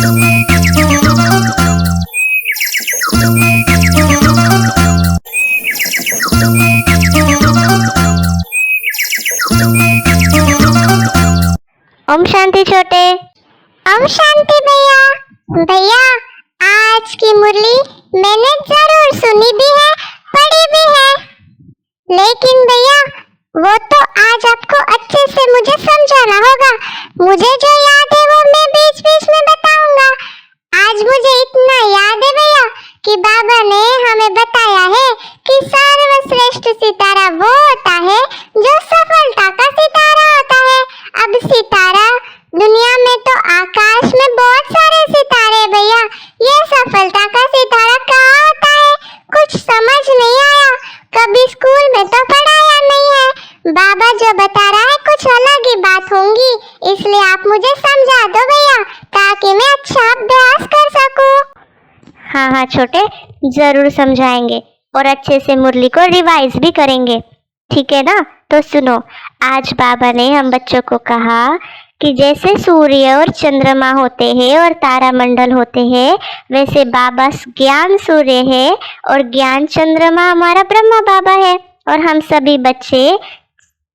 ओम शांति छोटे। ओम शांति भैया। भैया आज की मुरली मैंने जरूर सुनी भी है, पढ़ी भी है, लेकिन भैया वो तो आज आपको अच्छे से मुझे समझाना होगा। मुझे जो याद है वो मैं बीच बीच में बताऊंगा। आज मुझे इतना याद है भैया कि बाबा ने हमें बताया है कि सर्वश्रेष्ठ सितारा वो होता है जो सफलता का सितारा होता है। अब सितारा दुनिया में तो आकाश में बहुत सारे सितारे हैं भैया, ये सफलता का सितारा कहाँ होता है? कुछ समझ नहीं आया, कभी स्कूल में तो पढ़ाया नहीं है। बाबा जो बता रहा है कुछ अलग ही बात होंगी, इसलिए आप मुझे समझा दो भैया ताकि मैं अच्छा अभ्यास कर सकूं। हाँ छोटे, जरूर समझाएंगे और अच्छे से मुरली को रिवाइज भी करेंगे, ठीक है ना? तो सुनो, आज बाबा ने हम बच्चों को कहा कि जैसे सूर्य और चंद्रमा होते हैं और तारामंडल होते हैं, वैसे बाबा ज्ञान सूर्य है और ज्ञान चंद्रमा हमारा ब्रह्मा बाबा है, और हम सभी बच्चे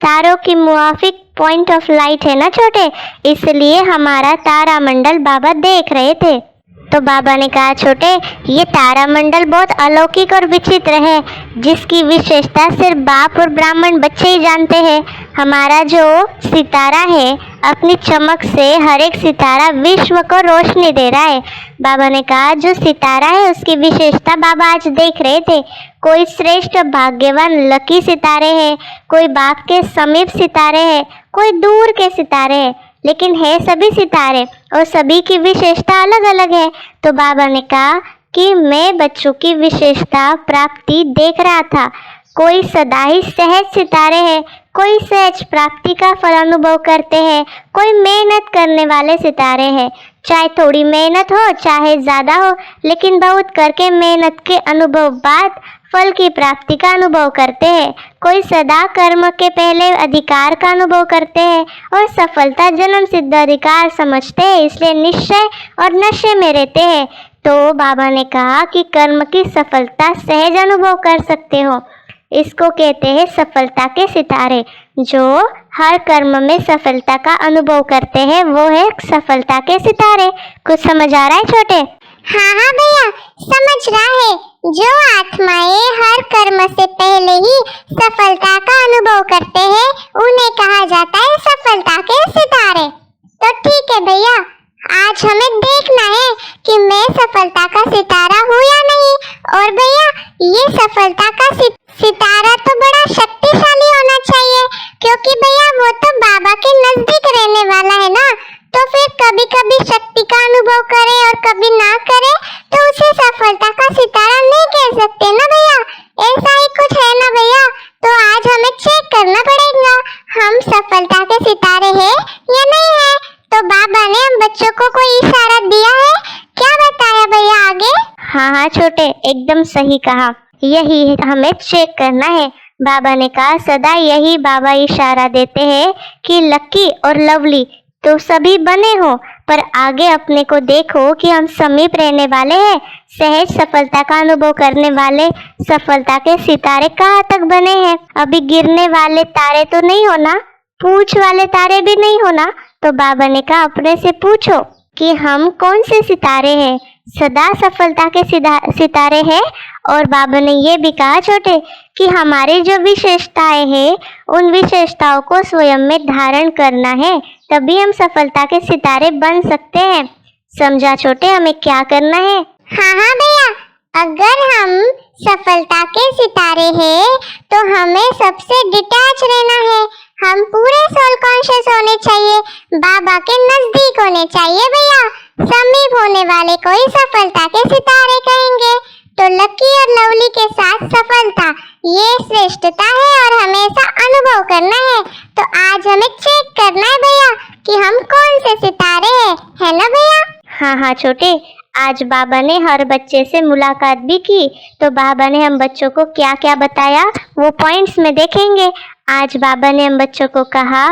तारों की मुआफिक पॉइंट ऑफ लाइट है ना छोटे, इसलिए हमारा तारामंडल बाबा देख रहे थे। तो बाबा ने कहा छोटे, ये तारामंडल बहुत अलौकिक और विचित्र है, जिसकी विशेषता सिर्फ बाप और ब्राह्मण बच्चे ही जानते हैं। हमारा जो सितारा है अपनी चमक से हर एक सितारा विश्व को रोशनी दे रहा है। बाबा ने कहा जो सितारा है उसकी विशेषता बाबा आज देख रहे थे। कोई श्रेष्ठ भाग्यवान लकी सितारे हैं, कोई बाप के समीप सितारे हैं, कोई दूर के सितारे हैं, लेकिन है सभी सितारे और सभी की विशेषता अलग अलग है। तो बाबा ने कहा कि मैं बच्चों की विशेषता प्राप्ति देख रहा था। कोई सदा ही सहज सितारे हैं, कोई सहज प्राप्ति का फल अनुभव करते हैं, कोई मेहनत करने वाले सितारे हैं। चाहे थोड़ी मेहनत हो चाहे ज़्यादा हो, लेकिन बहुत करके मेहनत के अनुभव बाद फल की प्राप्ति का अनुभव करते हैं। कोई सदा कर्म के पहले अधिकार का अनुभव करते हैं और सफलता जन्म सिद्ध अधिकार समझते हैं, इसलिए निश्चय और नशे में रहते हैं। तो बाबा ने कहा कि कर्म की सफलता सहज अनुभव कर सकते हो, इसको कहते हैं सफलता के सितारे। जो हर कर्म में सफलता का अनुभव करते हैं वो है सफलता के सितारे। कुछ समझ आ रहा है छोटे? हाँ भैया समझ रहा है। जो आत्माएं हर कर्म से पहले ही सफलता का अनुभव करते हैं उन्हें कहा जाता है सफलता के सितारे। तो ठीक है भैया, आज हमें देखना है कि मैं सफलता का सितारा हूँ या नहीं। और भैया ये सफलता का सितारा तो बड़ा शक्तिशाली होना चाहिए, क्योंकि भैया वो तो बाबा के नजदीक रहने वाला है ना। तो फिर कभी कभी शक्ति का अनुभव करे और कभी ना करे तो उसे सफलता का सितारा नहीं कह सकते ना भैया। ऐसा ही कुछ है ना भैया। तो आज हमें चेक करना पड़ेगा हम सफलता के सितारे हैं या नहीं है। तो बाबा ने हम बच्चों को कोई इशारा दिया है, क्या बताया भैया आगे? हाँ छोटे, एकदम सही कहा, यही हमें चेक करना है। बाबा ने कहा सदा यही बाबा इशारा देते हैं कि लकी और लवली तो सभी बने हो, पर आगे अपने को देखो कि हम समीप रहने वाले हैं। सहज सफलता का अनुभव करने वाले सफलता के सितारे कहाँ तक बने हैं? अभी गिरने वाले तारे तो नहीं होना, पूछ वाले तारे भी नहीं होना। तो बाबा ने कहा अपने से पूछो कि हम कौन से सितारे हैं? सदा सफलता के सितारे हैं। और बाबा ने ये भी कहा छोटे कि हमारी जो विशेषताएं हैं उन विशेषताओं को स्वयं में धारण करना है, तभी हम सफलता के सितारे बन सकते हैं। समझा छोटे हमें क्या करना है? हाँ भैया, अगर हम सफलता के सितारे हैं तो हमें सबसे डिटैच रहना है। हम पूरे सोल कॉन्शियस होने चाहिए, बाबा के नजदीक होने चाहिए भैया। समीप होने वाले को ही सफलता के सितारे कहेंगे। तो लकी और लवली के साथ सफलता ये श्रेष्ठता है और हमेशा अनुभव करना है। तो आज हमें चेक करना है भैया कि हम कौन से सितारे हैं, है ना भैया? हाँ छोटे, आज बाबा ने हर बच्चे से मुलाकात भी की, तो बाबा ने हम बच्चों को क्या क्या बताया वो पॉइंट्स में देखेंगे। आज बाबा ने हम बच्चों को कहा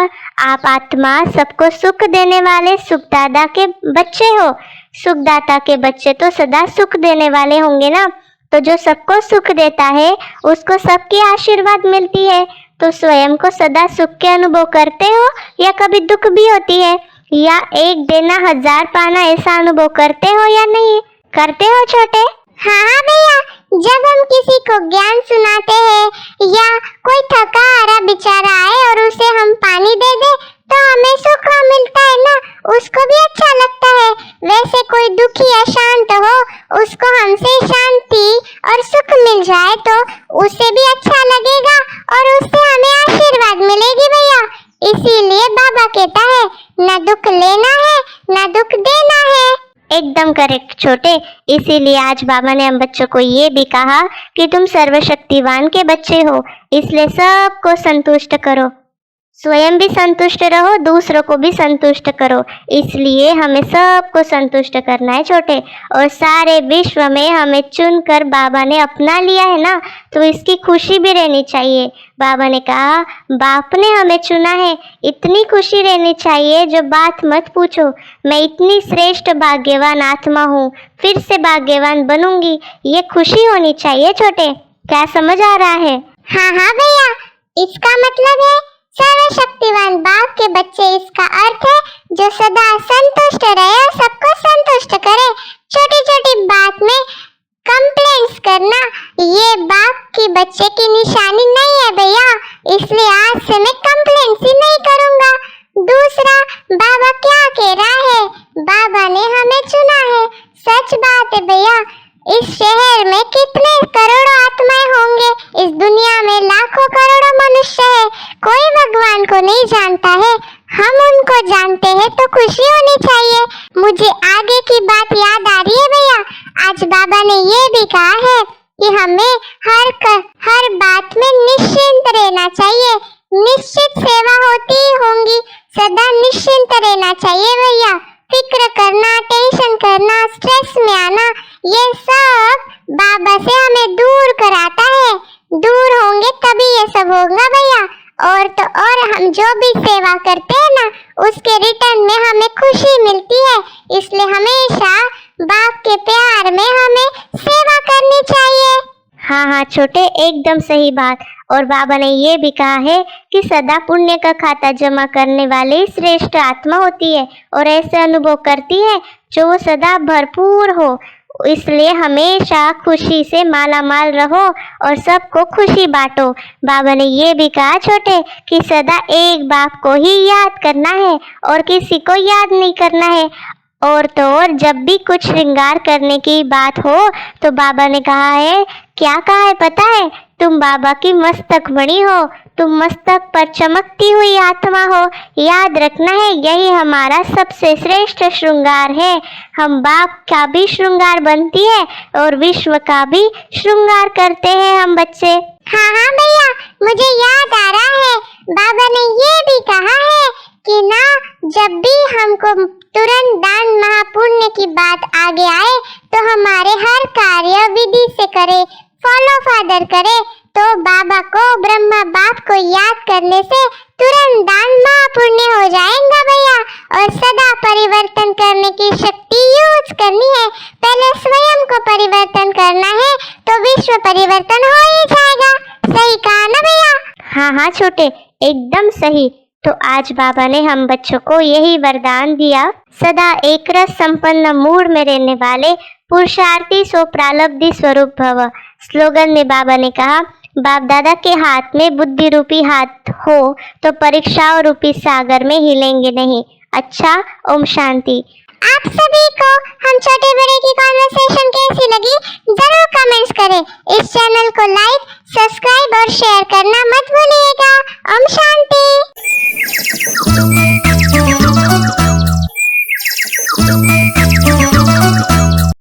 आप आत्मा सबको सुख देने वाले सुख दादा के बच्चे हो। सुखदाता के बच्चे तो सदा सुख देने वाले होंगे ना। तो जो सबको सुख देता है उसको सबकी आशीर्वाद मिलती है। तो स्वयं को सदा सुख के अनुभव करते हो या कभी दुख भी होती है, या एक देना हजार पाना ऐसा अनुभव करते हो या नहीं करते हो छोटे? हाँ भैया, जब हम किसी को ज्ञान सुनाते हैं या कोई थका हारा बेचारा आए और उसे हम पानी दे दे तो हमें सुख मिलता है ना, उसको भी अच्छा लगता है। वैसे कोई दुखी या शांत हो, उसको हमसे शांति और सुख मिल जाए तो उसे भी अच्छा लगेगा और उससे हमें आशीर्वाद मिलेगी भैया। इसीलिए बाबा कहता है ना दुख लेना है ना दुख देना है। एकदम करेक्ट छोटे। इसीलिए आज बाबा ने हम बच्चों को ये भी कहा कि तुम सर्वशक्तिवान के बच्चे हो, इसलिए सबको संतुष्ट करो, स्वयं भी संतुष्ट रहो, दूसरों को भी संतुष्ट करो। इसलिए हमें सबको संतुष्ट करना है छोटे। और सारे विश्व में हमें चुनकर बाबा ने अपना लिया है ना, तो इसकी खुशी भी रहनी चाहिए। बाबा ने कहा बाप ने हमें चुना है, इतनी खुशी रहनी चाहिए जो बात मत पूछो। मैं इतनी श्रेष्ठ भाग्यवान आत्मा हूँ, फिर से भाग्यवान बनूंगी, ये खुशी होनी चाहिए छोटे। क्या समझ आ रहा है? हाँ हाँ भैया, इसका मतलब है सर्वशक्तिवान बाप के बच्चे। इसका अर्थ है जो सदा संतुष्ट रहे और सबको संतुष्ट करे। छोटी छोटी बात में कंप्लेंट्स करना ये बाप के बच्चे की निशानी नहीं है भैया। इसलिए आज से मैं कंप्लेंट्स ही नहीं करूँगा। दूसरा, बाबा क्या कह रहा है? बाबा ने हमें चुना है। सच बात है भैया, इस शहर में कितने करोड़ों आत्माएं होंगे, इस दुनिया में लाखों करोड़ों मनुष्य है, कोई भगवान को नहीं जानता है, हम उनको जानते हैं तो खुशी होनी चाहिए। मुझे आगे की बात याद आ रही है भैया। आज बाबा ने ये भी कहा है कि हमें हर बात में निश्चिंत रहना चाहिए। निश्चित सेवा होती होंगी, सदा निश्चिंत रहना चाहिए भैया। फिक्र करना, टेंशन करना, स्ट्रेस में आना, ये सब बाबा से हमें दूर कराता है। दूर होंगे तभी ये सब होगा भैया। और तो और हम जो भी सेवा करते हैं ना, उसके रिटर्न में हमें खुशी मिलती है। इसलिए हमेशा बाप के प्यार में हमें सेवा करनी चाहिए। हाँ हाँ छोटे, एकदम सही बात। और बाबा ने ये भी कहा है कि सदा पुण्य का खाता जमा करने वाली श्रेष्ठ आत्मा होती है और ऐसे अनुभव करती है जो वो सदा भरपूर हो। इसलिए हमेशा खुशी से माला माल रहो और सबको खुशी बांटो। बाबा ने ये भी कहा छोटे कि सदा एक बाप को ही याद करना है और किसी को याद नहीं करना है। और तो और जब भी कुछ श्रृंगार करने की बात हो तो बाबा ने कहा है, क्या कहा है पता है? तुम बाबा की मस्तक मणि हो, तुम मस्तक पर चमकती हुई आत्मा हो। याद रखना है, यही हमारा सबसे श्रेष्ठ श्रृंगार है। हम बाप का भी श्रृंगार बनती है और विश्व का भी श्रृंगार करते हैं हम बच्चे। हाँ हाँ भैया, मुझे याद आ रहा है, बाबा ने ये भी कहा है कि ना जब भी हमको तुरंत दान महापुण्य की बात आगे आए तो हमारे हर कार्य विधि से करे, फॉलो फादर करे। तो बाबा को, ब्रह्मा बाप को याद करने से तुरंत दान महापुण्य हो जाएगा भैया। और सदा परिवर्तन करने की शक्ति यूज करनी है। पहले स्वयं को परिवर्तन करना है तो विश्व परिवर्तन हो ही जाएगा। सही कहा ना भैया? हाँ हाँ छोटे, एकदम सही। तो आज बाबा ने हम बच्चों को यही वरदान दिया, सदा एक रस संपन्न मूड में रहने वाले पुरुषार्थी सो प्रालब्धि स्वरूप भव। स्लोगन में बाबा ने कहा, बाप दादा के हाथ में बुद्धि रूपी हाथ हो तो परीक्षाओं रूपी सागर में हिलेंगे नहीं। अच्छा, ओम शांति। आप सभी को